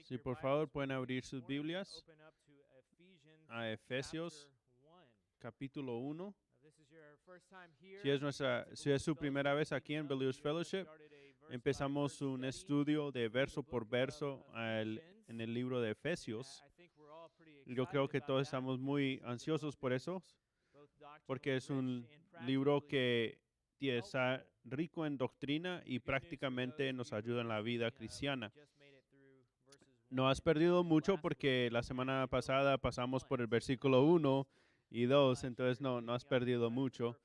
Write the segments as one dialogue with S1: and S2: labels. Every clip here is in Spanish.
S1: Si por favor pueden abrir sus Biblias a Efesios capítulo 1. Si es su primera vez aquí en Believers Fellowship, empezamos un estudio de verso por verso en el libro de Efesios. Yo creo que todos estamos muy ansiosos por eso, porque es un libro que está rico en doctrina y prácticamente nos ayuda en la vida cristiana. No has perdido mucho porque la semana pasada pasamos por el versículo 1 y 2, entonces no has perdido mucho.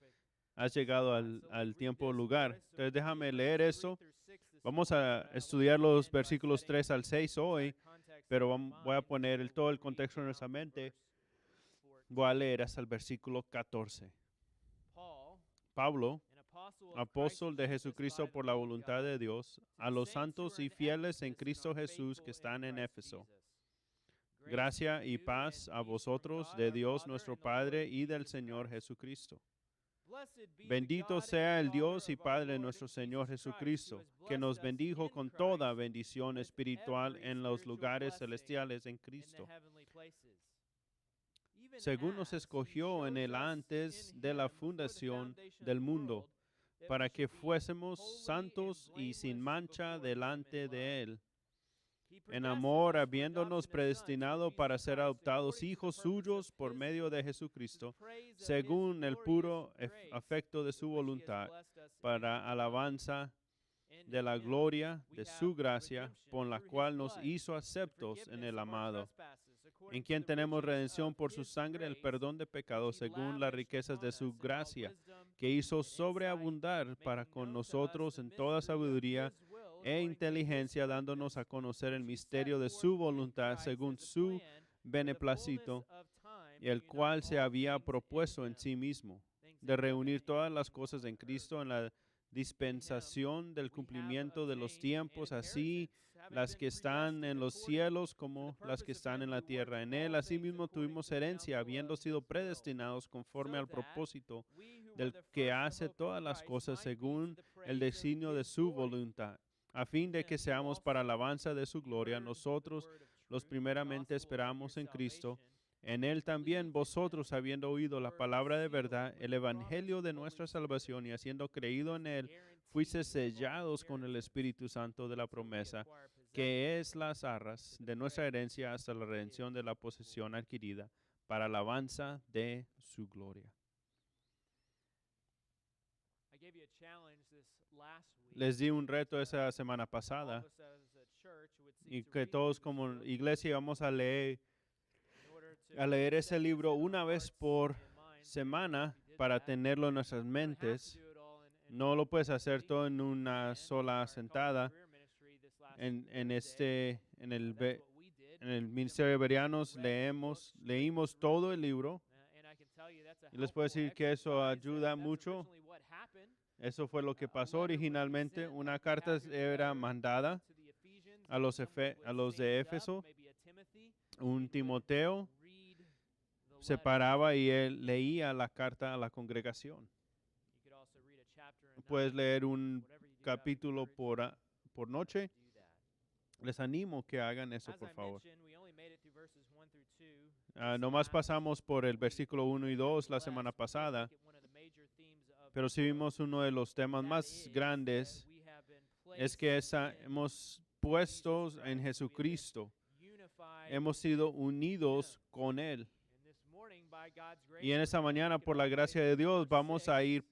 S1: Has llegado al tiempo lugar. Entonces déjame leer eso. Vamos a estudiar los versículos 3 al 6 hoy, pero voy a poner todo el contexto en nuestra mente. Voy a leer hasta el versículo 14. Pablo, apóstol de Jesucristo por la voluntad de Dios, a los santos y fieles en Cristo Jesús que están en Éfeso. Gracia y paz a vosotros de Dios nuestro Padre y del Señor Jesucristo. Bendito sea el Dios y Padre de nuestro Señor Jesucristo, que nos bendijo con toda bendición espiritual en los lugares celestiales en Cristo, según nos escogió en él antes de la fundación del mundo, para que fuésemos santos y sin mancha delante de él, en amor, habiéndonos predestinado para ser adoptados hijos suyos por medio de Jesucristo, según el puro afecto de su voluntad, para alabanza de la gloria de su gracia, por la cual nos hizo aceptos en el amado, en quien tenemos redención por su sangre, el perdón de pecados, según las riquezas de su gracia, que hizo sobreabundar para con nosotros en toda sabiduría e inteligencia, dándonos a conocer el misterio de su voluntad, según su beneplácito, el cual se había propuesto en sí mismo, de reunir todas las cosas en Cristo en la dispensación del cumplimiento de los tiempos, así las que están en los cielos como las que están en la tierra. En él asimismo tuvimos herencia, habiendo sido predestinados conforme al propósito del que hace todas las cosas según el designio de su voluntad, a fin de que seamos para alabanza de su gloria. Nosotros los primeramente esperamos en Cristo. En él también vosotros, habiendo oído la palabra de verdad, el evangelio de nuestra salvación, y habiendo creído en él, fuisteis sellados con el Espíritu Santo de la promesa, que es las arras de nuestra herencia hasta la redención de la posesión adquirida, para alabanza de su gloria. Les di un reto esa semana pasada, y que todos como iglesia vamos a leer ese libro una vez por semana para tenerlo en nuestras mentes. No lo puedes hacer todo en una sola sentada. En el Ministerio de Verianos leímos todo el libro. Y les puedo decir que eso ayuda mucho. Eso fue lo que pasó originalmente. Una carta era mandada a los de Éfeso. Un Timoteo se paraba y él leía la carta a la congregación. Puedes leer un capítulo por noche. Les animo que hagan eso, por favor. Nomás pasamos por el versículo 1 y 2 la semana pasada, pero si vimos uno de los temas más grandes, es que hemos puesto en Jesucristo. Hemos sido unidos con Él. Y en esta mañana, por la gracia de Dios, vamos a ir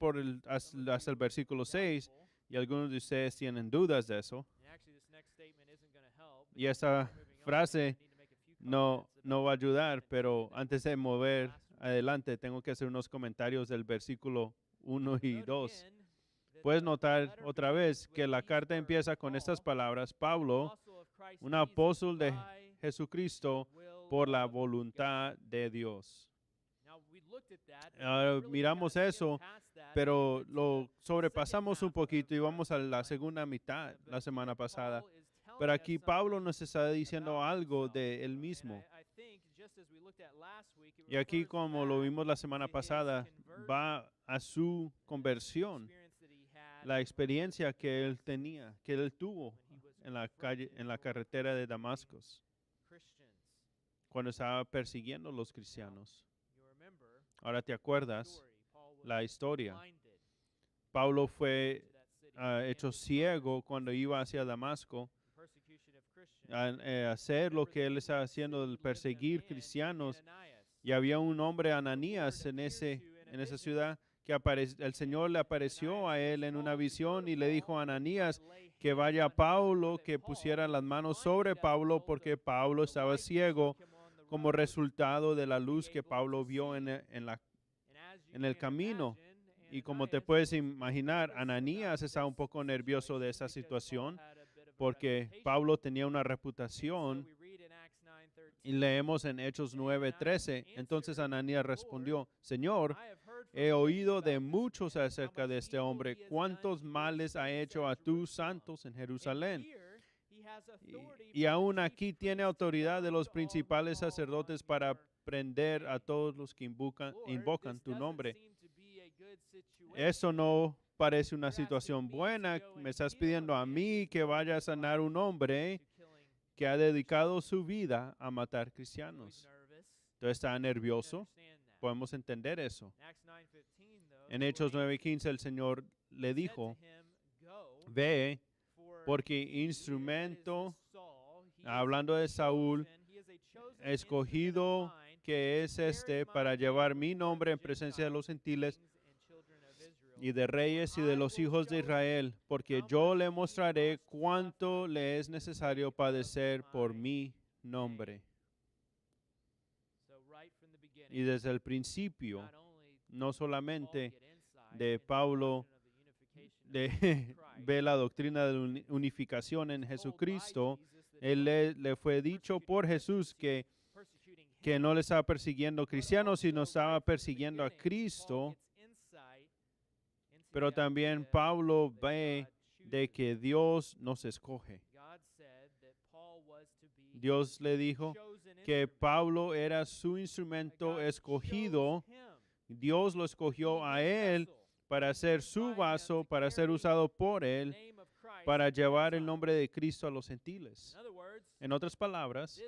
S1: hasta el versículo 6. Y algunos de ustedes tienen dudas de eso. Y esta frase no va a ayudar, pero antes de mover adelante, tengo que hacer unos comentarios del versículo 1 y 2. Puedes notar otra vez que la carta empieza con estas palabras: Pablo, un apóstol de Jesucristo por la voluntad de Dios. Miramos eso, pero lo sobrepasamos un poquito y vamos a la segunda mitad la semana pasada. Pero aquí Pablo nos está diciendo algo de él mismo. Y aquí, como lo vimos la semana pasada, va a su conversión, la experiencia que él tuvo en la calle, en la carretera de Damasco, cuando estaba persiguiendo a los cristianos. Ahora te acuerdas la historia. Pablo fue hecho ciego cuando iba hacia Damasco a hacer lo que él estaba haciendo, el perseguir cristianos. Y había un hombre, Ananías, en esa ciudad, que el Señor le apareció a él en una visión y le dijo a Ananías que vaya a Pablo, que pusiera las manos sobre Pablo, porque Pablo estaba ciego como resultado de la luz que Pablo vio en el camino. Y como te puedes imaginar, Ananías estaba un poco nervioso de esa situación porque Pablo tenía una reputación. Y leemos en Hechos 9:13. Entonces Ananías respondió: Señor, he oído de muchos acerca de este hombre, cuántos males ha hecho a tus santos en Jerusalén. Y aún aquí tiene autoridad de los principales sacerdotes para prender a todos los que invocan tu nombre. Eso no parece una situación buena. Me estás pidiendo a mí que vaya a sanar un hombre que ha dedicado su vida a matar cristianos. Entonces está nervioso. Podemos entender eso. En Hechos 9:15 el Señor le dijo: ve, porque instrumento, hablando de Saúl, escogido que es para llevar mi nombre en presencia de los gentiles y de reyes y de los hijos de Israel, porque yo le mostraré cuánto le es necesario padecer por mi nombre. Y desde el principio, no solamente de Pablo ve la doctrina de la unificación en Jesucristo, él le fue dicho por Jesús que no le estaba persiguiendo cristianos, sino estaba persiguiendo a Cristo. Pero también Pablo ve de que Dios nos escoge. Dios le dijo que Pablo era su instrumento escogido. Dios lo escogió a él para ser su vaso, para ser usado por él, para llevar el nombre de Cristo a los gentiles. En otras palabras,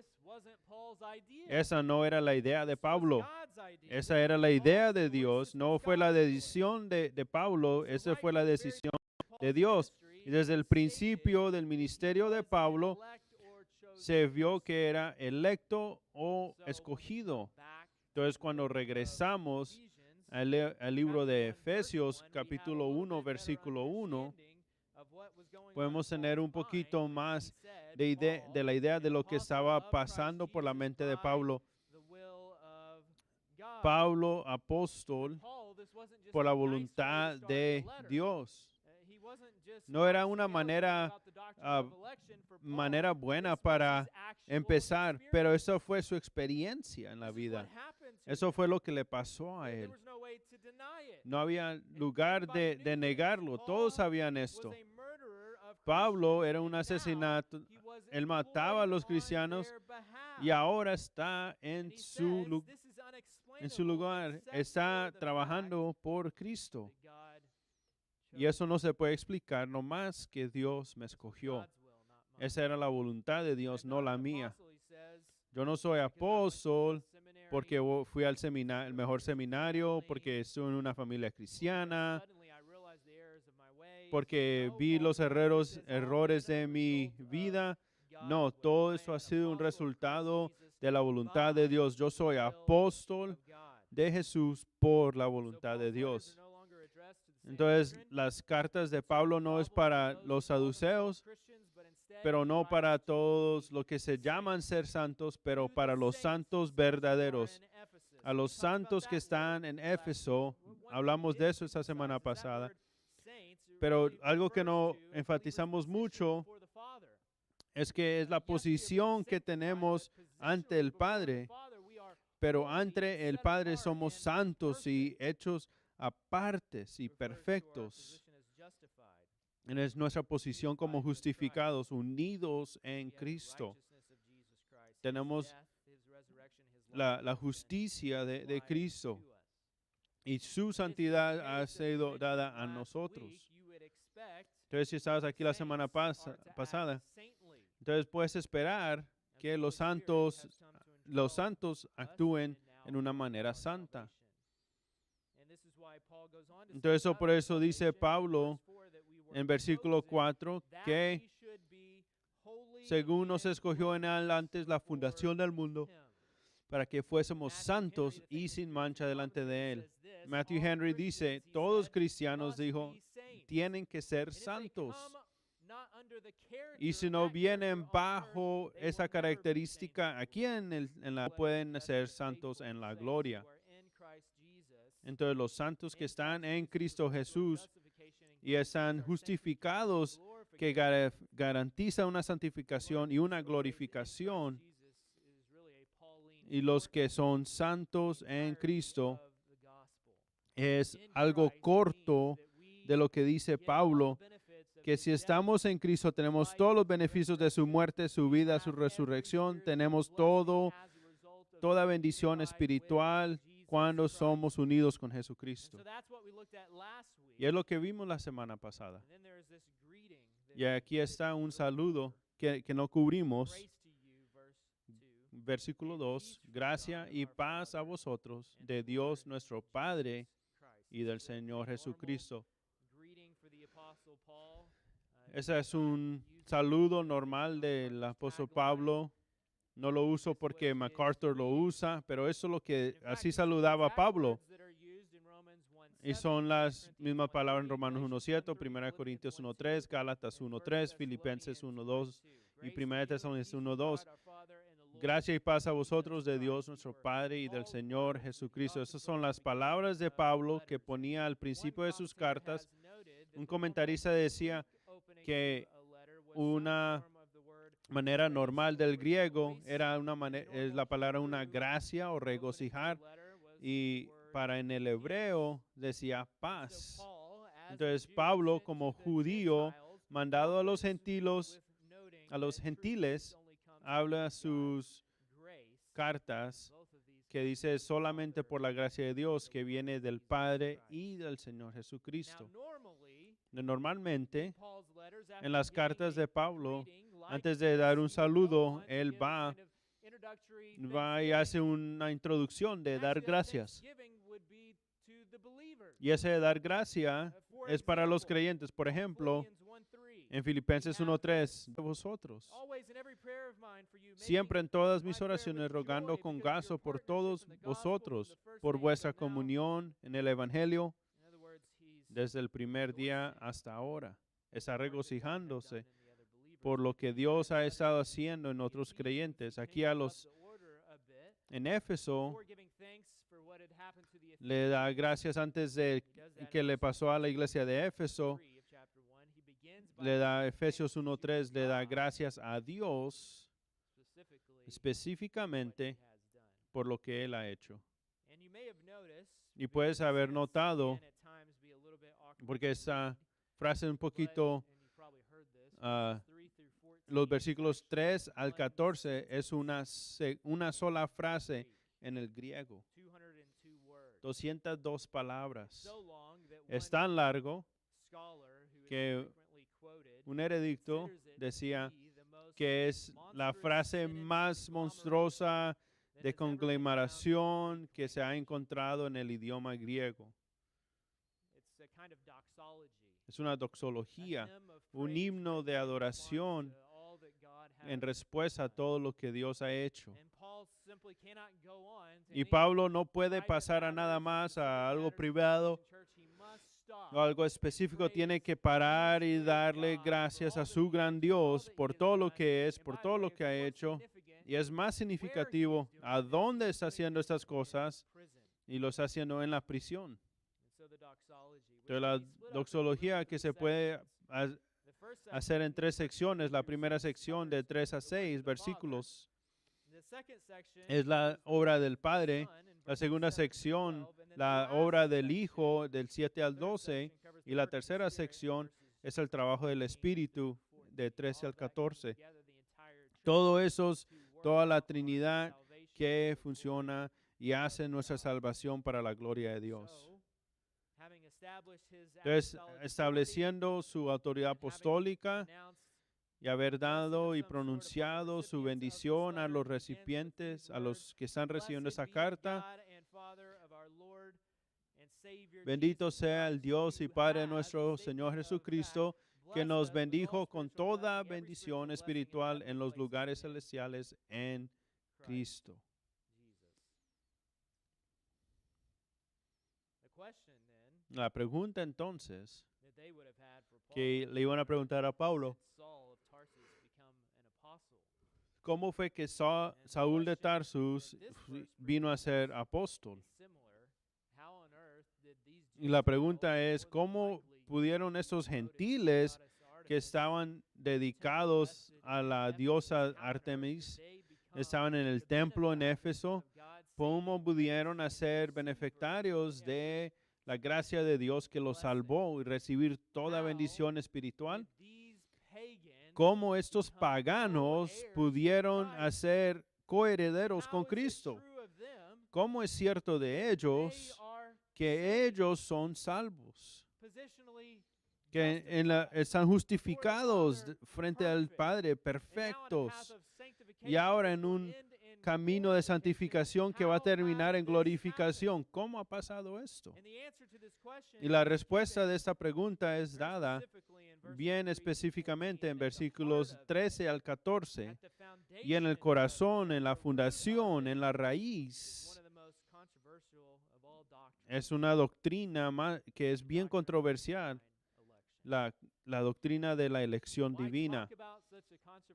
S1: esa no era la idea de Pablo. Esa era la idea de Dios. No fue la decisión de Pablo, esa fue la decisión de Dios. Y desde el principio del ministerio de Pablo se vio que era electo o escogido. Entonces, cuando regresamos al libro de Efesios, capítulo 1, versículo 1, podemos tener un poquito más de la idea de lo que estaba pasando por la mente de Pablo. Pablo, apóstol, por la voluntad de Dios. No era una manera buena para empezar, pero eso fue su experiencia en la vida. Eso fue lo que le pasó a él. No había lugar de negarlo. Todos sabían esto. Pablo era un asesinato. Él mataba a los cristianos y ahora está en su lugar. Está trabajando por Cristo. Y eso no se puede explicar, nomás que Dios me escogió. Esa era la voluntad de Dios, no la mía. Yo no soy apóstol porque fui al el mejor seminario, porque estuve en una familia cristiana, porque vi los errores de mi vida. No, todo eso ha sido un resultado de la voluntad de Dios. Yo soy apóstol de Jesús por la voluntad de Dios. Entonces, las cartas de Pablo no es para los saduceos, pero no para todos los que se llaman ser santos, pero para los santos verdaderos. A los santos que están en Éfeso, hablamos de eso esta semana pasada, pero algo que no enfatizamos mucho es que es la posición que tenemos ante el Padre, pero ante el Padre somos santos y hechos apartes y perfectos. Es nuestra posición como justificados, unidos en Cristo. Tenemos la justicia de Cristo y su santidad ha sido dada a nosotros. Entonces, si estabas aquí la semana pasada, Entonces puedes esperar que los santos actúen en una manera santa. Entonces, por eso dice Pablo en versículo 4 que según nos escogió en él antes la fundación del mundo, para que fuésemos santos y sin mancha delante de él. Matthew Henry dice, todos cristianos, dijo, tienen que ser santos. Y si no vienen bajo esa característica, aquí pueden ser santos en la gloria. Entonces los santos que están en Cristo Jesús y están justificados, que garantiza una santificación y una glorificación, y los que son santos en Cristo, es algo corto de lo que dice Pablo, que si estamos en Cristo tenemos todos los beneficios de su muerte, su vida, su resurrección, tenemos toda bendición espiritual cuando somos unidos con Jesucristo. Y es lo que vimos la semana pasada. Y aquí está un saludo que no cubrimos. Versículo 2, gracia y paz a vosotros, de Dios nuestro Padre y del Señor Jesucristo. Ese es un saludo normal del apóstol Pablo. No lo uso porque MacArthur lo usa, pero eso es lo que así saludaba a Pablo. Y son las mismas palabras en Romanos 1:7, 1 Corintios 1:3, Gálatas 1:3, Filipenses 1:2 y 1 Tesalonicenses 1:2. Gracia y paz a vosotros de Dios nuestro Padre y del Señor Jesucristo. Esas son las palabras de Pablo que ponía al principio de sus cartas. Un comentarista decía que una manera normal del griego es la palabra una gracia o regocijar, y para en el hebreo decía paz. Entonces Pablo, como judío mandado a los gentiles, habla sus cartas que dice solamente por la gracia de Dios que viene del Padre y del Señor Jesucristo. Normalmente, en las cartas de Pablo, antes de dar un saludo, él va y hace una introducción de dar gracias. Y ese de dar gracia es para los creyentes. Por ejemplo, en Filipenses 1:3, de vosotros, siempre en todas mis oraciones rogando con gozo por todos vosotros, por vuestra comunión en el Evangelio, desde el primer día hasta ahora. Está regocijándose por lo que Dios ha estado haciendo en otros creyentes. Aquí en Éfeso, le da gracias antes de que le pasó a la iglesia de Éfeso. Le da Efesios 1:3, le da gracias a Dios específicamente por lo que Él ha hecho. Y puedes haber notado, porque esa frase un poquito, los versículos 3 al 14 es una sola frase en el griego. 202 palabras. Es tan largo que un erudito decía que es la frase más monstruosa de conglomeración que se ha encontrado en el idioma griego. Es una doxología, un himno de adoración en respuesta a todo lo que Dios ha hecho. Y Pablo no puede pasar a nada más, a algo privado o algo específico. Tiene que parar y darle gracias a su gran Dios por todo lo que es, por todo lo que ha hecho. Y es más significativo a dónde está haciendo estas cosas, y lo está haciendo en la prisión. Entonces, la doxología que se puede hacer en 3 secciones. La primera sección de 3 a 6 versículos es la obra del Padre. La segunda sección, la obra del Hijo, del 7 al 12. Y la tercera sección es el trabajo del Espíritu, de 13 al 14. Todo eso es toda la Trinidad que funciona y hace nuestra salvación para la gloria de Dios. Entonces, estableciendo su autoridad apostólica y haber dado y pronunciado su bendición a los recipientes, a los que están recibiendo esa carta. Bendito sea el Dios y Padre de nuestro Señor Jesucristo, que nos bendijo con toda bendición espiritual en los lugares celestiales en Cristo. La pregunta entonces que le iban a preguntar a Pablo, ¿cómo fue que Saúl de Tarsus vino a ser apóstol? Y la pregunta es, ¿cómo pudieron estos gentiles que estaban dedicados a la diosa Artemis, estaban en el templo en Éfeso, cómo pudieron ser benefactarios de la gracia de Dios que los salvó y recibir toda bendición espiritual? ¿Cómo estos paganos pudieron ser coherederos con Cristo? ¿Cómo es cierto de ellos que ellos son salvos? Que están justificados frente al Padre, perfectos, y ahora en un camino de santificación que va a terminar en glorificación. ¿Cómo ha pasado esto? Y la respuesta de esta pregunta es dada bien específicamente en versículos 13 al 14, y en el corazón, en la fundación, en la raíz. Es una doctrina que es bien controversial, la doctrina de la elección divina.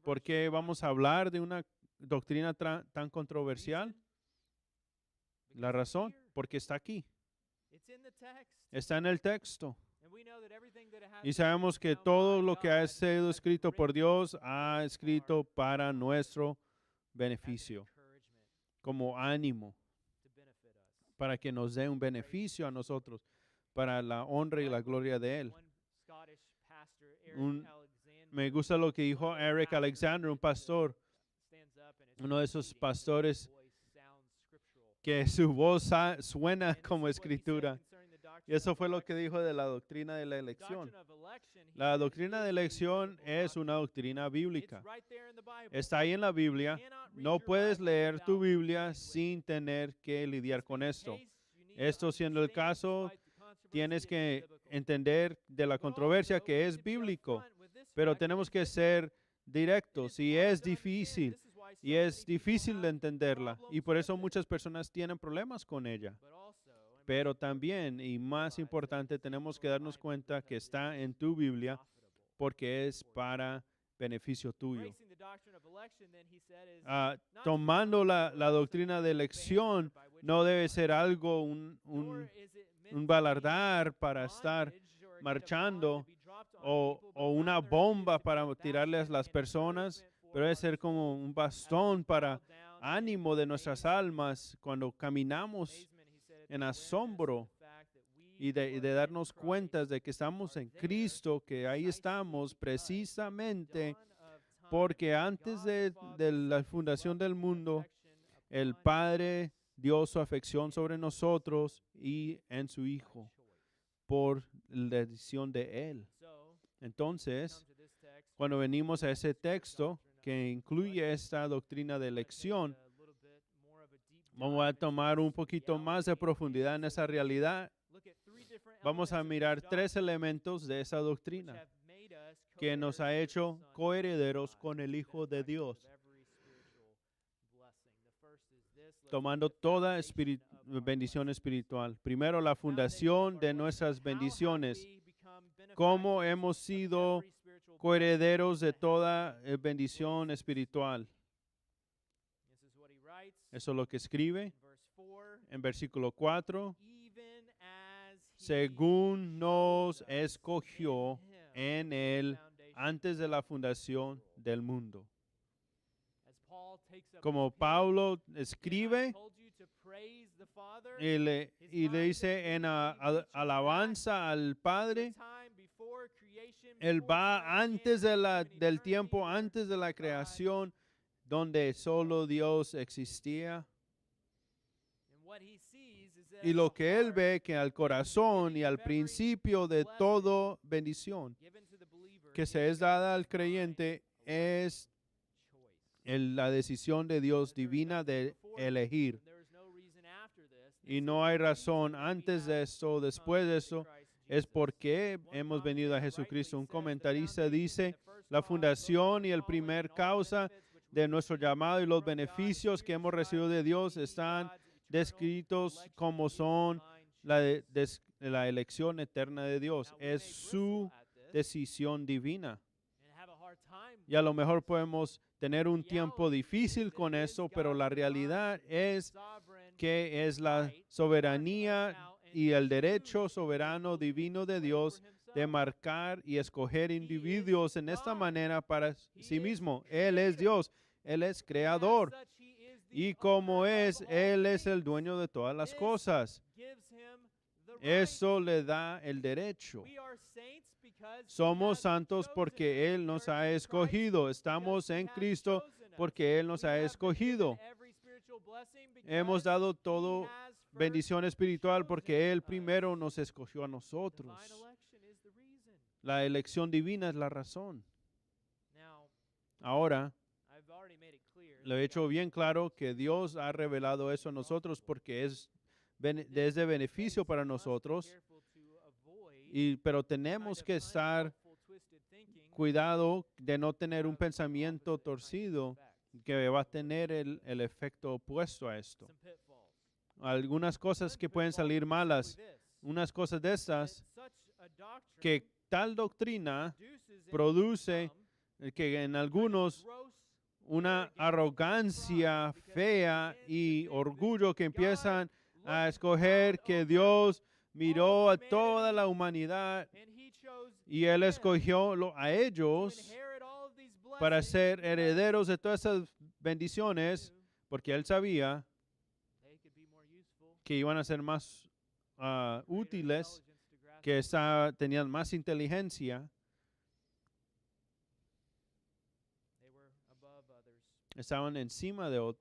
S1: ¿Por qué vamos a hablar de una doctrina tan controversial? La razón, porque está aquí. Está en el texto. Y sabemos que todo lo que ha sido escrito por Dios ha escrito para nuestro beneficio, como ánimo, para que nos dé un beneficio a nosotros, para la honra y la gloria de Él. Me gusta lo que dijo Eric Alexander, un pastor, uno de esos pastores que su voz suena como escritura. Y eso fue lo que dijo de la doctrina de la elección. La doctrina de elección es una doctrina bíblica. Está ahí en la Biblia. No puedes leer tu Biblia sin tener que lidiar con esto. Esto siendo el caso, tienes que entender de la controversia que es bíblico, pero tenemos que ser directos y es difícil de entenderla, y por eso muchas personas tienen problemas con ella. Pero también, y más importante, tenemos que darnos cuenta que está en tu Biblia porque es para beneficio tuyo. Tomando la doctrina de elección no debe ser algo, un balardar para estar marchando o una bomba para tirarles a las personas, pero debe ser como un bastón para ánimo de nuestras almas cuando caminamos en asombro y de darnos cuenta de que estamos en Cristo, que ahí estamos precisamente porque antes de la fundación del mundo, el Padre dio su afección sobre nosotros y en su Hijo por la decisión de Él. Entonces, cuando venimos a ese texto que incluye esta doctrina de elección, vamos a tomar un poquito más de profundidad en esa realidad. Vamos a mirar tres elementos de esa doctrina que nos ha hecho coherederos con el Hijo de Dios, tomando toda bendición espiritual. Primero, la fundación de nuestras bendiciones. ¿Cómo hemos sido coherederos de toda bendición espiritual? Eso es lo que escribe en versículo 4. Según nos escogió en Él antes de la fundación del mundo. Como Pablo escribe y le dice en alabanza al Padre, Él va antes del tiempo, antes de la creación, donde solo Dios existía. Y lo que Él ve que al corazón y al principio de toda bendición que se es dada al creyente es la decisión de Dios divina de elegir. Y no hay razón antes de esto o después de eso. Es porque hemos venido a Jesucristo. Un comentarista dice, la fundación y el primer causa de nuestro llamado y los beneficios que hemos recibido de Dios están descritos como son la elección eterna de Dios. Es su decisión divina. Y a lo mejor podemos tener un tiempo difícil con eso, pero la realidad es que es la soberanía y el derecho soberano divino de Dios de marcar y escoger individuos en esta manera para sí mismo. Él es Dios, Él es creador. Y como Él es el dueño de todas las cosas. Eso le da el derecho. Somos santos porque Él nos ha escogido. Estamos en Cristo porque Él nos ha escogido. Hemos dado todo bendición espiritual porque Él primero nos escogió a nosotros. La elección divina es la razón. Ahora, lo he hecho bien claro que Dios ha revelado eso a nosotros porque es de beneficio para nosotros. Pero tenemos que estar cuidado de no tener un pensamiento torcido que va a tener el efecto opuesto a esto. Algunas cosas que pueden salir malas, unas cosas de estas, que tal doctrina produce que en algunos una arrogancia fea y orgullo que empiezan a escoger que Dios miró a toda la humanidad y Él escogió a ellos para ser herederos de todas esas bendiciones, porque Él sabía que iban a ser más útiles, que tenían más inteligencia. Estaban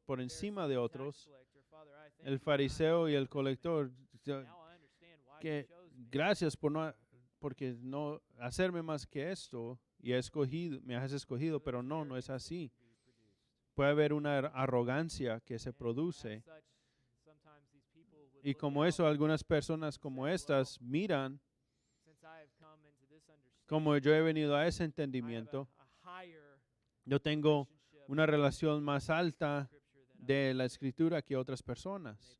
S1: por encima de otros. El fariseo y el colector, que gracias porque no hacerme más que esto y me has escogido, pero no es así. Puede haber una arrogancia que se produce. Y como eso, algunas personas como estas miran, como yo he venido a ese entendimiento, yo tengo una relación más alta de la Escritura que otras personas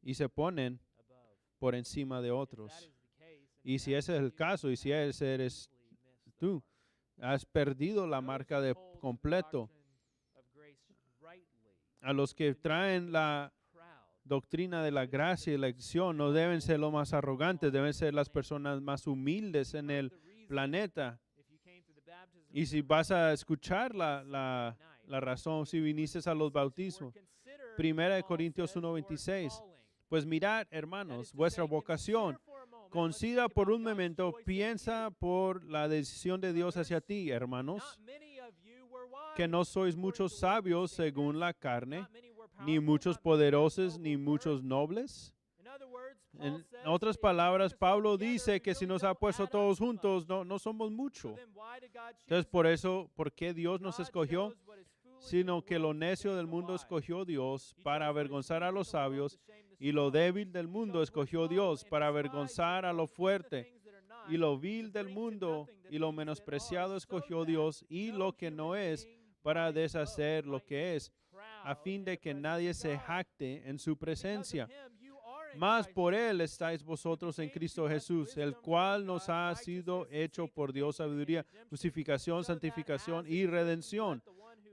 S1: y se ponen por encima de otros. Y si ese es el caso, y si ese eres tú, has perdido la marca de completo. A los que traen la doctrina de la gracia y la elección no deben ser los más arrogantes, deben ser las personas más humildes en el planeta. Y si vas a escuchar la razón, si viniste a los bautismos, 1 Corintios 1:26, pues mirad, hermanos, vuestra vocación. Considera por un momento, piensa por la decisión de Dios hacia ti, hermanos, que no sois muchos sabios según la carne, ni muchos poderosos, ni muchos nobles. En otras palabras, Pablo dice que si nos ha puesto todos juntos, no somos mucho. Entonces, ¿por qué Dios nos escogió? Sino que lo necio del mundo escogió Dios para avergonzar a los sabios, y lo débil del mundo escogió Dios para avergonzar a lo fuerte, y lo vil del mundo y lo menospreciado escogió Dios, y lo que no es, para deshacer lo que es, a fin de que nadie se jacte en su presencia. Mas por Él estáis vosotros en Cristo Jesús, el cual nos ha sido hecho por Dios sabiduría, justificación, santificación y redención,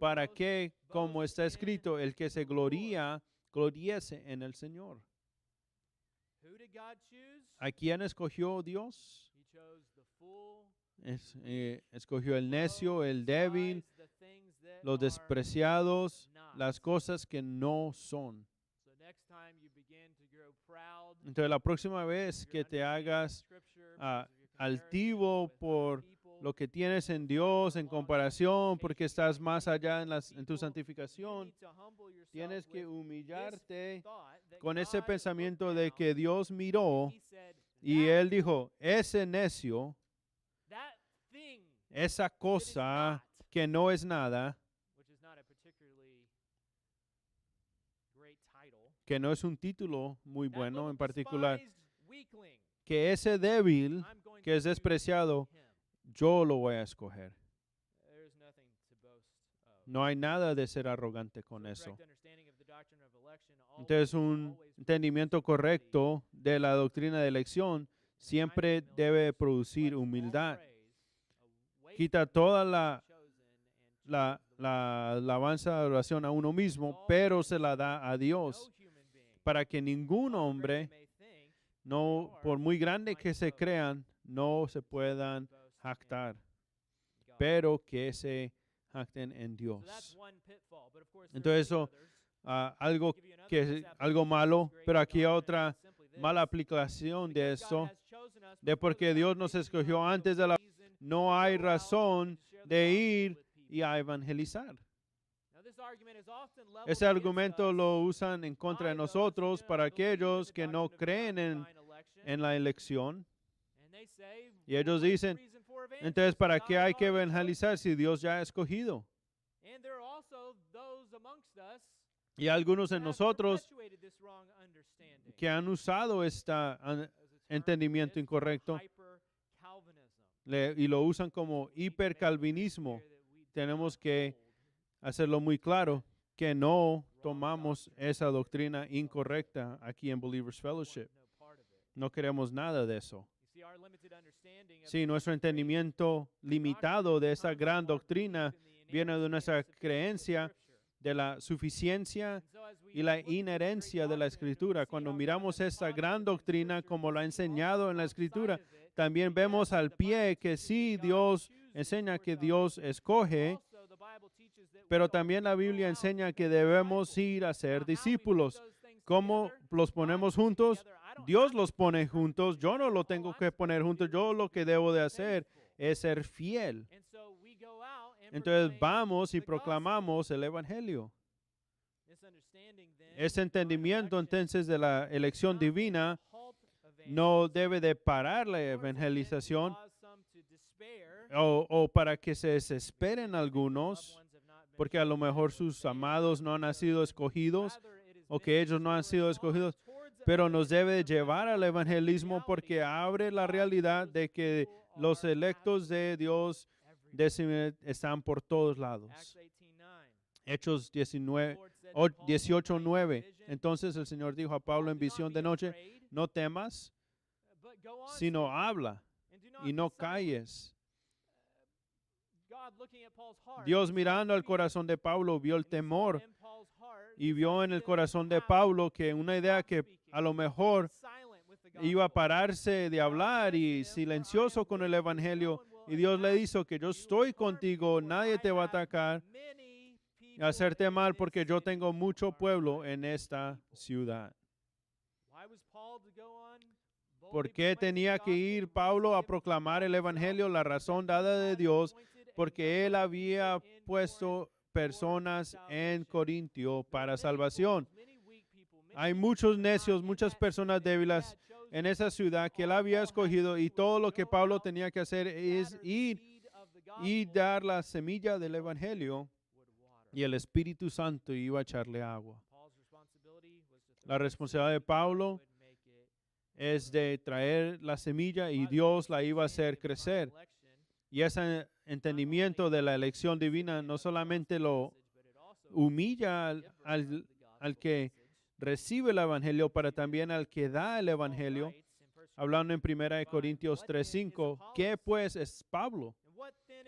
S1: para que, como está escrito, el que se gloriese en el Señor. ¿A quién escogió Dios? Escogió el necio, el débil, los despreciados, las cosas que no son. Entonces, la próxima vez que te hagas altivo por lo que tienes en Dios en comparación, porque estás más allá en tu santificación, tienes que humillarte con ese pensamiento de que Dios miró y Él dijo, ese necio, esa cosa que no es nada, que no es un título muy bueno en particular, que ese débil que es despreciado, yo lo voy a escoger. No hay nada de ser arrogante con eso. Entonces, un entendimiento correcto de la doctrina de elección siempre debe producir humildad. Quita toda la alabanza de oración a uno mismo, pero se la da a Dios, para que ningún hombre, no, por muy grande que se crean, no se puedan jactar, pero que se jacten en Dios. Entonces eso, algo malo, pero aquí hay otra mala aplicación de esto, de porque Dios nos escogió antes de no hay razón de ir y a evangelizar. Ese argumento lo usan en contra de nosotros para aquellos que no creen en la elección. Y ellos dicen, entonces, ¿para qué hay que evangelizar si Dios ya ha escogido? Y algunos de nosotros que han usado este entendimiento incorrecto y lo usan como hipercalvinismo. Tenemos que hacerlo muy claro que no tomamos esa doctrina incorrecta aquí en Believers Fellowship. No queremos nada de eso. Sí, nuestro entendimiento limitado de esa gran doctrina viene de nuestra creencia de la suficiencia y la inherencia de la Escritura. Cuando miramos esta gran doctrina como lo ha enseñado en la Escritura, también vemos al pie que sí, Dios enseña que Dios escoge, pero también la Biblia enseña que debemos ir a ser discípulos. ¿Cómo los ponemos juntos? Dios los pone juntos. Yo no lo tengo que poner juntos. Yo lo que debo de hacer es ser fiel. Entonces vamos y proclamamos el Evangelio. Ese entendimiento entonces de la elección divina no debe de parar la evangelización o para que se desesperen algunos, porque a lo mejor sus amados no han sido escogidos o que ellos no han sido escogidos, pero nos debe llevar al evangelismo porque abre la realidad de que los electos de Dios están por todos lados. Hechos 18:9. Entonces el Señor dijo a Pablo en visión de noche, no temas, sino habla y no calles. Dios mirando al corazón de Pablo vio el temor y vio en el corazón de Pablo que una idea que a lo mejor iba a pararse de hablar y silencioso con el evangelio, y Dios le dijo que yo estoy contigo, nadie te va a atacar y hacerte mal porque yo tengo mucho pueblo en esta ciudad. ¿Por qué tenía que ir Pablo a proclamar el evangelio? La razón dada de Dios, porque él había puesto personas en Corintio para salvación. Hay muchos necios, muchas personas débiles en esa ciudad que él había escogido, y todo lo que Pablo tenía que hacer es ir y dar la semilla del evangelio, y el Espíritu Santo iba a echarle agua. La responsabilidad de Pablo es de traer la semilla y Dios la iba a hacer crecer. Y ese entendimiento de la elección divina no solamente lo humilla al que recibe el evangelio, pero también al que da el evangelio. Hablando en 1 Corintios 3:5, ¿qué pues es Pablo?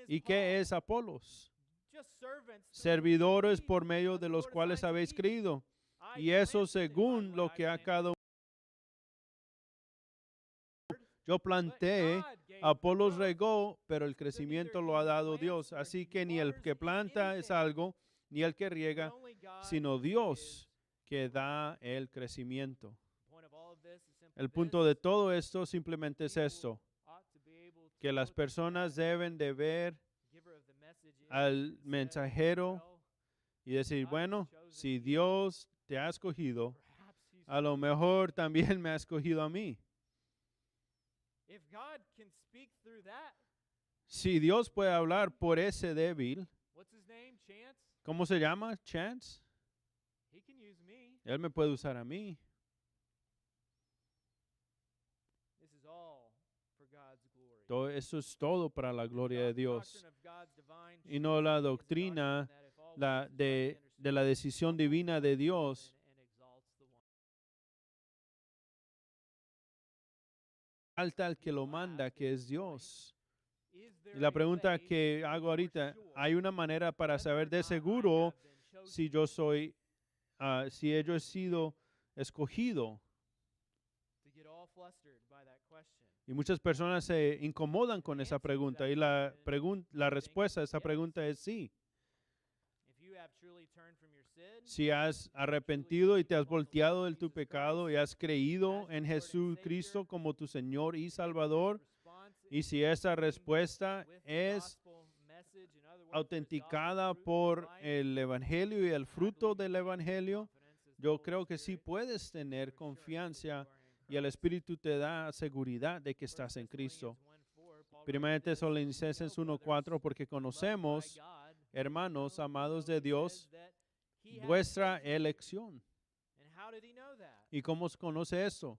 S1: ¿Y qué es Apolos? Servidores por medio de los cuales habéis creído, y eso según lo que a cada uno. Yo planté, Apolos regó, pero el crecimiento lo ha dado Dios. Así que ni el que planta es algo, ni el que riega, sino Dios que da el crecimiento. El punto de todo esto simplemente es esto, que las personas deben de ver al mensajero y decir, bueno, si Dios te ha escogido, a lo mejor también me ha escogido a mí. Si Dios puede hablar por ese débil, ¿Cómo se llama? Chance. Él me puede usar a mí. Todo eso es todo para la gloria de Dios. Y no la doctrina de la decisión divina de Dios. Alta al que lo manda, que es Dios. Y la pregunta que hago ahorita, ¿hay una manera para saber de seguro si yo soy, si yo he sido escogido? Y muchas personas se incomodan con esa pregunta y la respuesta a esa pregunta es sí. Si has arrepentido y te has volteado de tu pecado y has creído en Jesucristo como tu Señor y Salvador, y si esa respuesta es autenticada por el Evangelio y el fruto del Evangelio, yo creo que sí puedes tener confianza y el Espíritu te da seguridad de que estás en Cristo. Primero Tesalonicenses 1:4, porque conocemos, hermanos amados de Dios, vuestra elección. ¿Y cómo se conoce eso?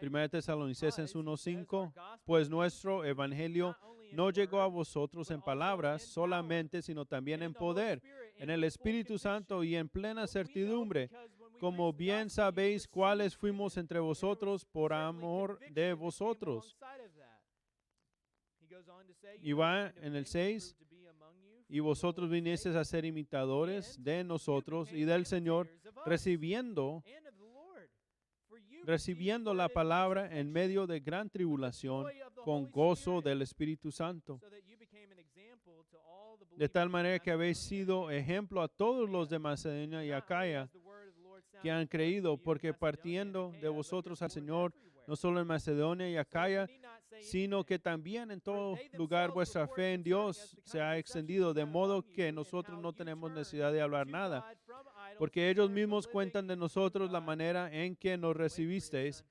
S1: 1 Tesalonicenses 1:5, pues nuestro evangelio no llegó a vosotros en palabras solamente, sino también en poder, en el Espíritu Santo y en plena certidumbre, como bien sabéis cuáles fuimos entre vosotros por amor de vosotros. Y va en el 6, y vosotros vinisteis a ser imitadores de nosotros y del Señor, recibiendo la palabra en medio de gran tribulación, con gozo del Espíritu Santo. De tal manera que habéis sido ejemplo a todos los de Macedonia y Acaya que han creído, porque partiendo de vosotros al Señor, no solo en Macedonia y Acaya, sino que también en todo lugar vuestra fe en Dios se ha extendido, de modo que nosotros no tenemos necesidad de hablar nada, porque ellos mismos cuentan de nosotros la manera en que nos recibisteis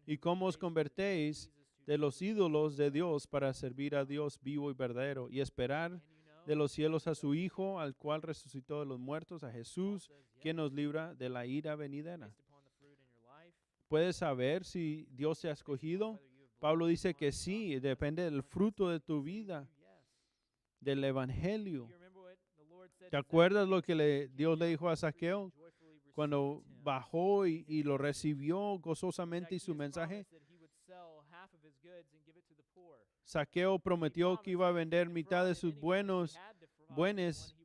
S1: y cómo os convertéis de los ídolos de Dios para servir a Dios vivo y verdadero y esperar de los cielos a su Hijo, al cual resucitó de los muertos, a Jesús, quien nos libra de la ira venidera. ¿Puedes saber si Dios te ha escogido? Pablo dice que sí, depende del fruto de tu vida, del Evangelio. ¿Te acuerdas lo que Dios le dijo a Zaqueo cuando bajó y lo recibió gozosamente y su mensaje? Zaqueo prometió que iba a vender mitad de sus bienes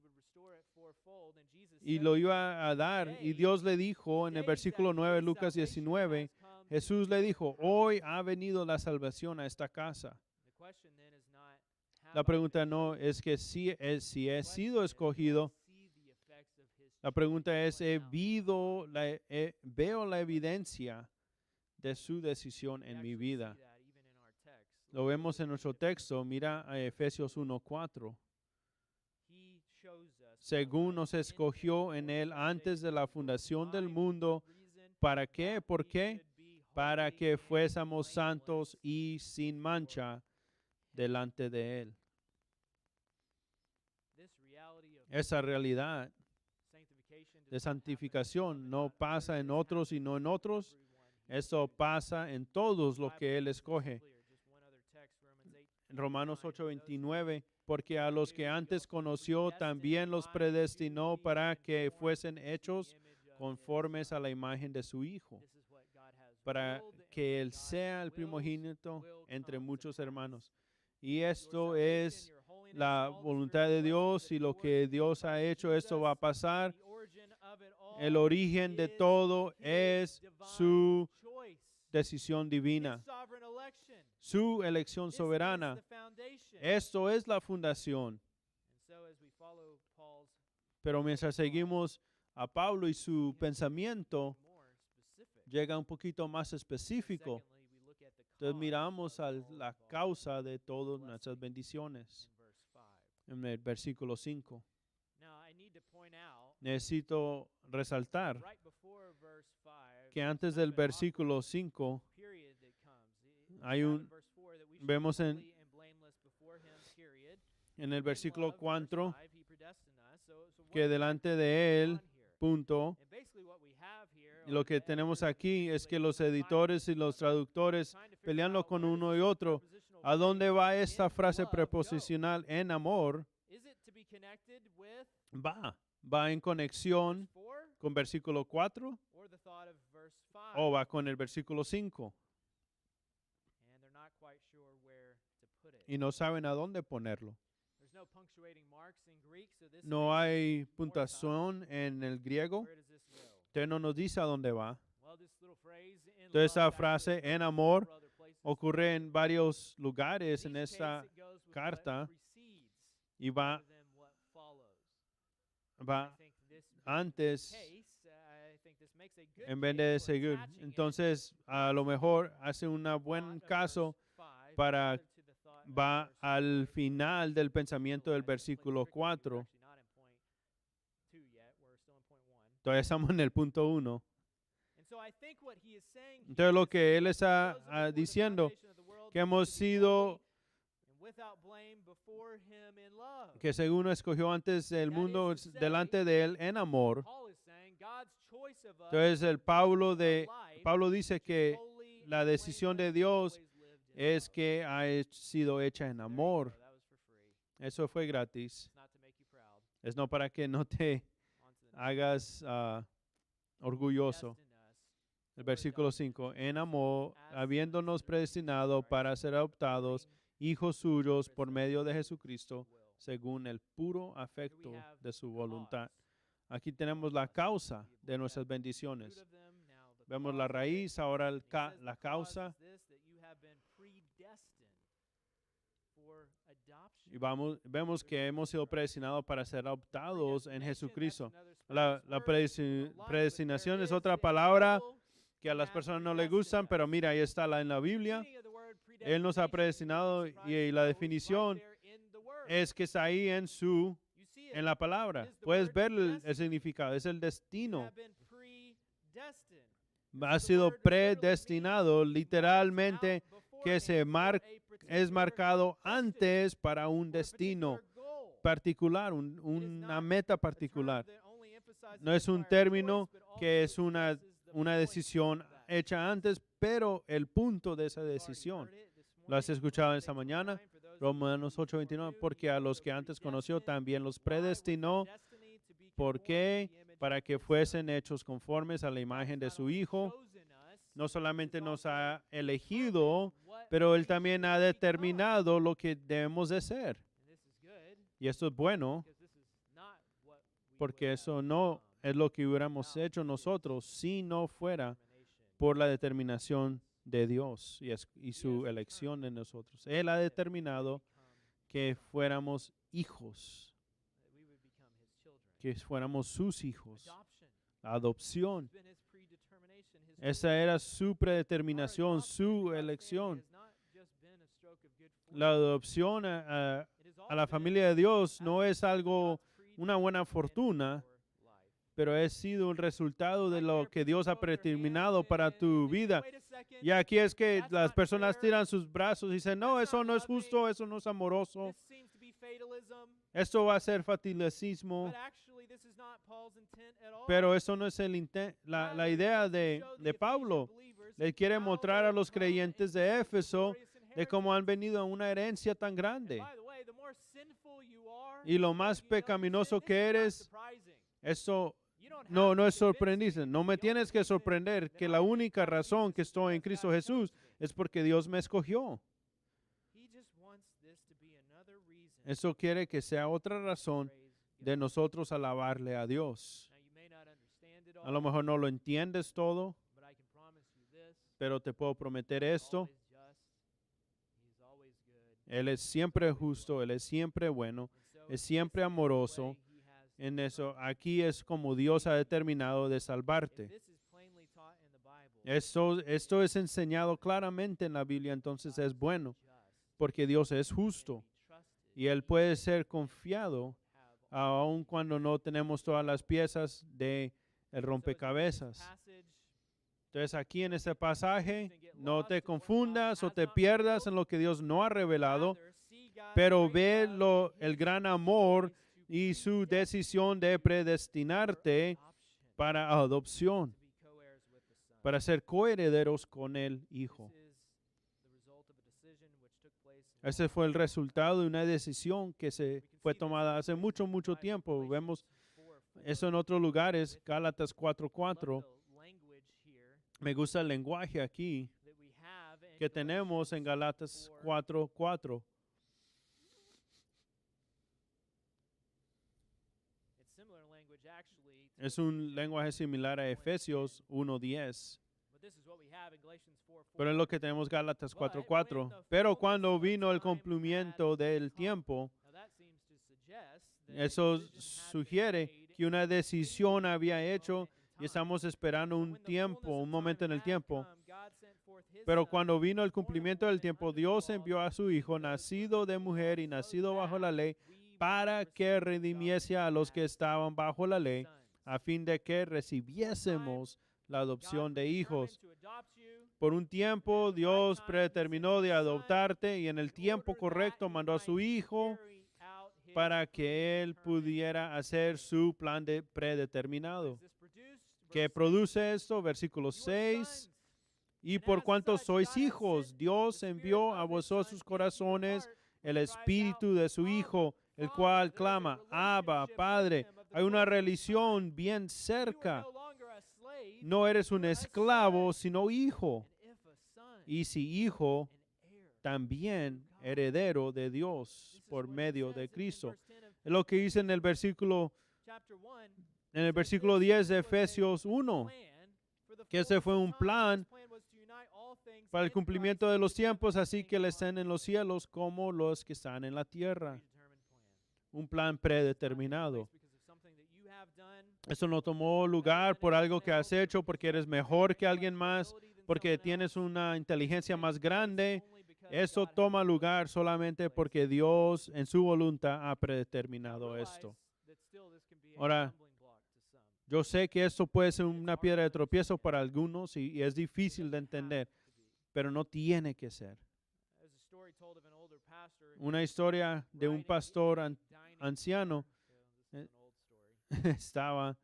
S1: y lo iba a dar. Y Dios le dijo en el versículo 9, Lucas 19, Jesús le dijo, hoy ha venido la salvación a esta casa. La pregunta no es que si he sido escogido. La pregunta es, ¿veo la evidencia de su decisión en mi vida? Lo vemos en nuestro texto. Mira a Efesios 1:4. Según nos escogió en él antes de la fundación del mundo. ¿Para qué? ¿Por qué? Para que fuésemos santos y sin mancha delante de él. Esa realidad de santificación no pasa en otros y no en otros. Eso pasa en todos los que él escoge. En Romanos 8:29, porque a los que antes conoció también los predestinó para que fuesen hechos conformes a la imagen de su Hijo, para que él sea el primogénito entre muchos hermanos. Y esto es la voluntad de Dios y lo que Dios ha hecho, esto va a pasar. El origen de todo es su decisión divina, su elección soberana. Esto es la fundación. Pero mientras seguimos a Pablo y su pensamiento, llega un poquito más específico. Entonces miramos a la causa de todas nuestras bendiciones. En el versículo 5. Necesito resaltar que antes del versículo 5 vemos en el versículo 4, que delante de Él, punto. Y lo que tenemos aquí es que los editores y los traductores peleando con uno y otro. ¿A dónde va esta frase preposicional en amor? Va en conexión con versículo 4 o va con el versículo 5. Y no saben a dónde ponerlo. No hay puntuación en el griego. Usted no nos dice a dónde va. Entonces, esa frase en amor ocurre en varios lugares en esta carta y va antes en vez de seguir. Entonces, a lo mejor hace un buen caso va al final del pensamiento del versículo 4. Todavía estamos en el punto 1. Entonces lo que él está diciendo, que hemos sido, que según escogió antes el mundo delante de él en amor. Entonces Pablo dice que la decisión de Dios es que ha sido hecha en amor. Eso fue gratis. Es no para que no te hagas orgulloso. El versículo 5, en amor, habiéndonos predestinado para ser adoptados hijos suyos por medio de Jesucristo, según el puro afecto de su voluntad. Aquí tenemos la causa de nuestras bendiciones. Vemos la raíz, ahora la causa. Y vemos que hemos sido predestinados para ser adoptados en Jesucristo. La predestinación es otra palabra que a las personas no les gustan, pero mira, ahí está en la Biblia. Él nos ha predestinado y la definición es que está ahí en la palabra. Puedes ver el significado, es el destino. Ha sido predestinado, literalmente, que es marcado antes para un destino particular, una meta particular. No es un término que es una decisión hecha antes, pero el punto de esa decisión. ¿Lo has escuchado esta mañana? Romanos 8:29, porque a los que antes conoció también los predestinó. ¿Por qué? Para que fuesen hechos conformes a la imagen de su Hijo. No solamente nos ha elegido, pero Él también ha determinado lo que debemos de ser. Y esto es bueno, porque eso no es lo que hubiéramos hecho nosotros si no fuera por la determinación de Dios y su elección en nosotros. Él ha determinado que fuéramos hijos, que fuéramos sus hijos. La adopción. Esa era su predeterminación, su elección. La adopción a la familia de Dios no es una buena fortuna, pero ha sido un resultado de lo que Dios ha predeterminado para tu vida. Y aquí es que las personas tiran sus brazos y dicen, no, eso no es justo, eso no es amoroso. Esto va a ser fatalismo. Pero eso no es la idea de Pablo. Le quiere mostrar a los creyentes de Éfeso de cómo han venido a una herencia tan grande. Y lo más pecaminoso que eres, eso no es sorprendente. No me tienes que sorprender que la única razón que estoy en Cristo Jesús es porque Dios me escogió. Eso quiere que sea otra razón de nosotros alabarle a Dios. A lo mejor no lo entiendes todo, pero te puedo prometer esto. Él es siempre justo, Él es siempre bueno, es siempre amoroso. En eso, aquí es como Dios ha determinado de salvarte. Esto es enseñado claramente en la Biblia, entonces es bueno, porque Dios es justo y Él puede ser confiado aun cuando no tenemos todas las piezas de el rompecabezas. Entonces aquí en este pasaje no te confundas o te pierdas en lo que Dios no ha revelado, pero ve el gran amor y su decisión de predestinarte para adopción, para ser coherederos con el Hijo. Ese fue el resultado de una decisión que se fue tomada hace mucho, mucho tiempo. Vemos eso en otros lugares, Gálatas 4:4. Me gusta el lenguaje aquí que tenemos en Gálatas 4:4. Es un lenguaje similar a Efesios 1:10. Pero es lo que tenemos Gálatas 4:4. Pero cuando vino el cumplimiento del tiempo, eso sugiere que una decisión había hecho y estamos esperando un tiempo, un momento en el tiempo. Pero cuando vino el cumplimiento del tiempo, Dios envió a su Hijo, nacido de mujer y nacido bajo la ley, para que redimiese a los que estaban bajo la ley, a fin de que recibiésemos la adopción de hijos. Por un tiempo, Dios predeterminó de adoptarte y en el tiempo correcto mandó a su Hijo para que Él pudiera hacer su plan de predeterminado. ¿Qué produce esto? Versículo 6. Y por cuanto sois hijos, Dios envió a vosotros corazones el espíritu de su Hijo, el cual clama, Abba, Padre. Hay una relación bien cerca. No eres un esclavo, sino hijo. Y si hijo, también heredero de Dios por medio de Cristo. Es lo que dice en el versículo 10 de Efesios 1, que ese fue un plan para el cumplimiento de los tiempos, así que le estén en los cielos como los que están en la tierra. Un plan predeterminado. Eso no tomó lugar por algo que has hecho, porque eres mejor que alguien más, porque tienes una inteligencia más grande. Eso toma lugar solamente porque Dios en su voluntad ha predeterminado esto. Ahora, yo sé que esto puede ser una piedra de tropiezo para algunos y es difícil de entender, pero no tiene que ser. Una historia de un pastor anciano estaba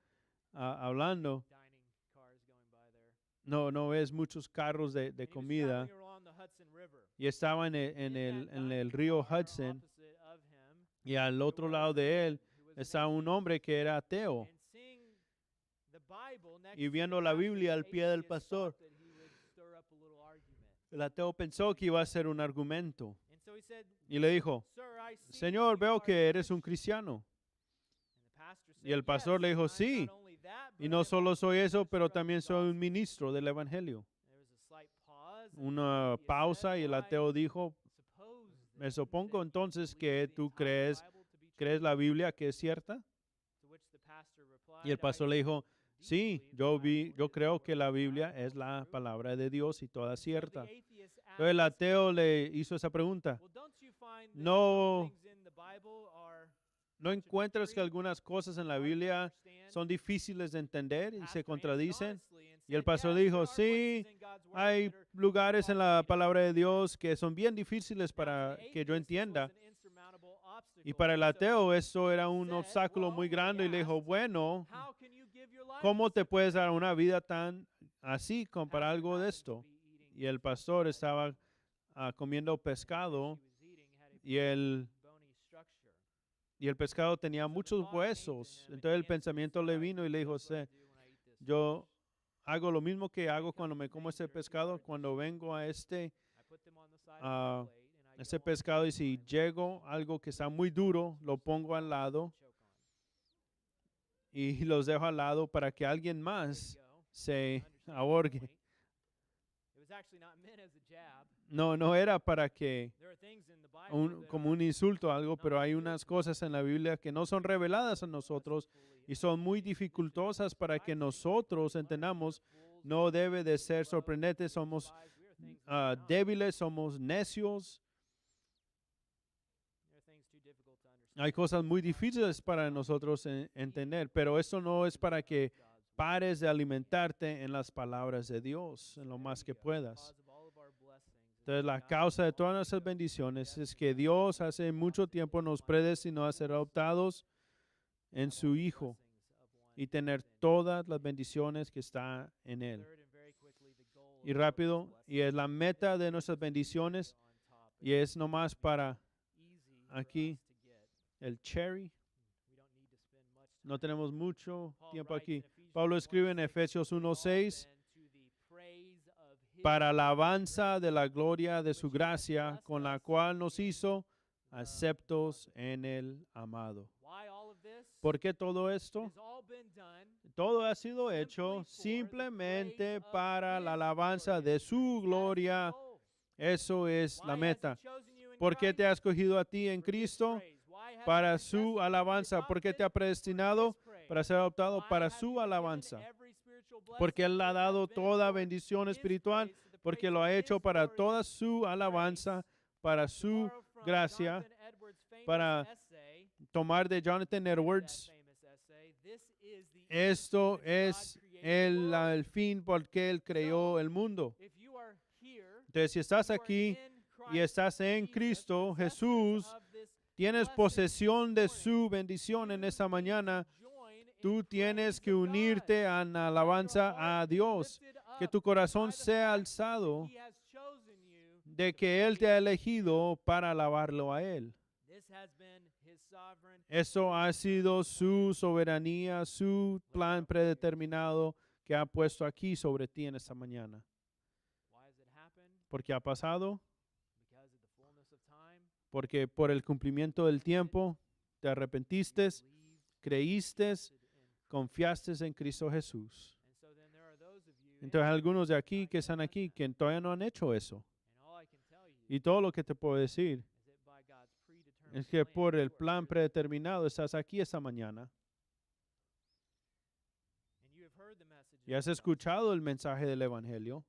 S1: hablando. No ves muchos carros de comida y estaba en el río Hudson y al otro lado de él estaba un hombre que era ateo y viendo la Biblia al pie del pastor, el ateo pensó que iba a ser un argumento y le dijo, Señor, veo que eres un cristiano. Y el pastor le dijo, sí, y no solo soy eso, pero también soy un ministro del Evangelio. Una pausa y el ateo dijo, me supongo entonces que tú crees la Biblia que es cierta. Y el pastor le dijo, sí, yo creo que la Biblia es la palabra de Dios y toda cierta. Entonces el ateo le hizo esa pregunta. ¿No encuentras que algunas cosas en la Biblia son difíciles de entender y se contradicen? Y el pastor dijo, sí, hay lugares en la palabra de Dios que son bien difíciles para que yo entienda. Y para el ateo eso era un obstáculo muy grande y le dijo, bueno, ¿cómo te puedes dar una vida tan así para algo de esto? Y el pastor estaba comiendo pescado y el pescado tenía muchos huesos. Entonces el pensamiento le vino y le dijo, yo hago lo mismo que hago cuando me como este pescado, cuando vengo a este pescado y si llego algo que está muy duro, lo pongo al lado y los dejo al lado para que alguien más se ahorque. No era para que como un insulto o algo, pero hay unas cosas en la Biblia que no son reveladas a nosotros y son muy dificultosas para que nosotros entendamos. No debe de ser sorprendente, somos débiles, somos necios. Hay cosas muy difíciles para nosotros entender, pero eso no es para que pares de alimentarte en las palabras de Dios, en lo más que puedas. Entonces, la causa de todas nuestras bendiciones es que Dios hace mucho tiempo nos predestinó a ser adoptados en su Hijo y tener todas las bendiciones que está en Él. Y rápido, y es la meta de nuestras bendiciones, y es nomás para aquí el cherry. No tenemos mucho tiempo aquí. Pablo escribe en Efesios 1:6, para alabanza de la gloria de su gracia, con la cual nos hizo aceptos en el amado. ¿Por qué todo esto? Todo ha sido hecho simplemente para la alabanza de su gloria. Eso es la meta. ¿Por qué te ha escogido a ti en Cristo? Para su alabanza. ¿Por qué te ha predestinado? Para ser adoptado para su alabanza. Porque Él ha dado toda bendición espiritual. Porque lo ha hecho para toda su alabanza, para su gracia. Para tomar de Jonathan Edwards, esto es el fin por que Él creó el mundo. Entonces, si estás aquí y estás en Cristo Jesús, tienes posesión de su bendición en esta mañana. Tú tienes que unirte en alabanza a Dios, que tu corazón sea alzado de que Él te ha elegido para alabarlo a Él. Eso ha sido su soberanía, su plan predeterminado que ha puesto aquí sobre ti en esta mañana. ¿Por qué ha pasado? Porque por el cumplimiento del tiempo te arrepentiste, creíste, confiaste en Cristo Jesús. Entonces algunos de aquí que están aquí que todavía no han hecho eso. Y todo lo que te puedo decir es que por el plan predeterminado estás aquí esta mañana. Y has escuchado el mensaje del Evangelio.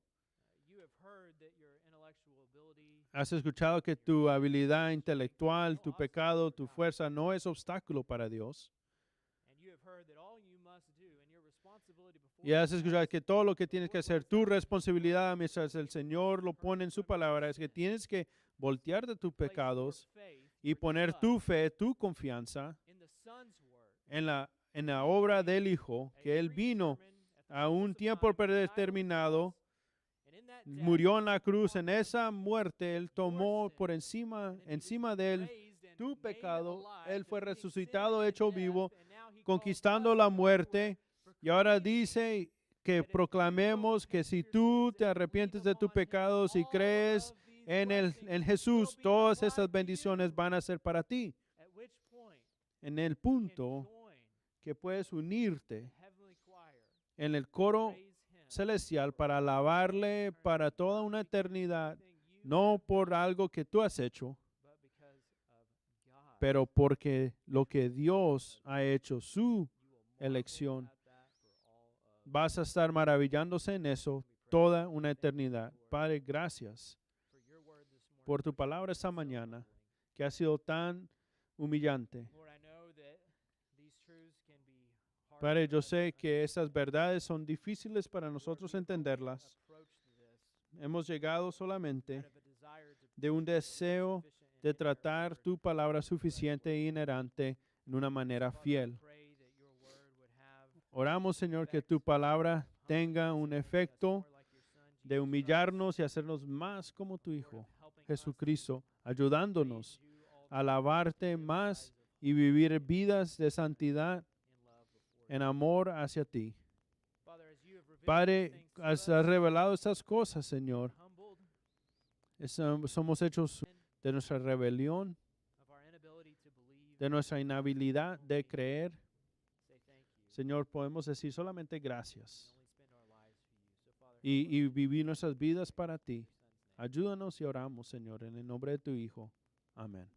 S1: Has escuchado que tu habilidad intelectual, tu pecado, tu fuerza no es obstáculo para Dios. Y has escuchado que todo lo que tienes que hacer, tu responsabilidad mientras el Señor lo pone en su palabra, es que tienes que voltear de tus pecados y poner tu fe, tu confianza en la obra del Hijo, que Él vino a un tiempo predeterminado, murió en la cruz. En esa muerte, Él tomó por encima de Él tu pecado. Él fue resucitado, hecho vivo, conquistando la muerte. Y ahora dice que proclamemos que si tú te arrepientes de tus pecados y crees en Jesús, todas esas bendiciones van a ser para ti. En el punto que puedes unirte en el coro celestial para alabarle para toda una eternidad, no por algo que tú has hecho, pero porque lo que Dios ha hecho, su elección. Vas a estar maravillándose en eso toda una eternidad. Padre, gracias por tu palabra esta mañana, que ha sido tan humillante. Padre, yo sé que esas verdades son difíciles para nosotros entenderlas. Hemos llegado solamente de un deseo de tratar tu palabra suficiente e inherente en una manera fiel. Oramos, Señor, que tu palabra tenga un efecto de humillarnos y hacernos más como tu Hijo, Jesucristo, ayudándonos a alabarte más y vivir vidas de santidad en amor hacia ti. Padre, has revelado estas cosas, Señor. Somos hechos de nuestra rebelión, de nuestra inhabilidad de creer. Señor, podemos decir solamente gracias y vivir nuestras vidas para ti. Ayúdanos y oramos, Señor, en el nombre de tu Hijo. Amén.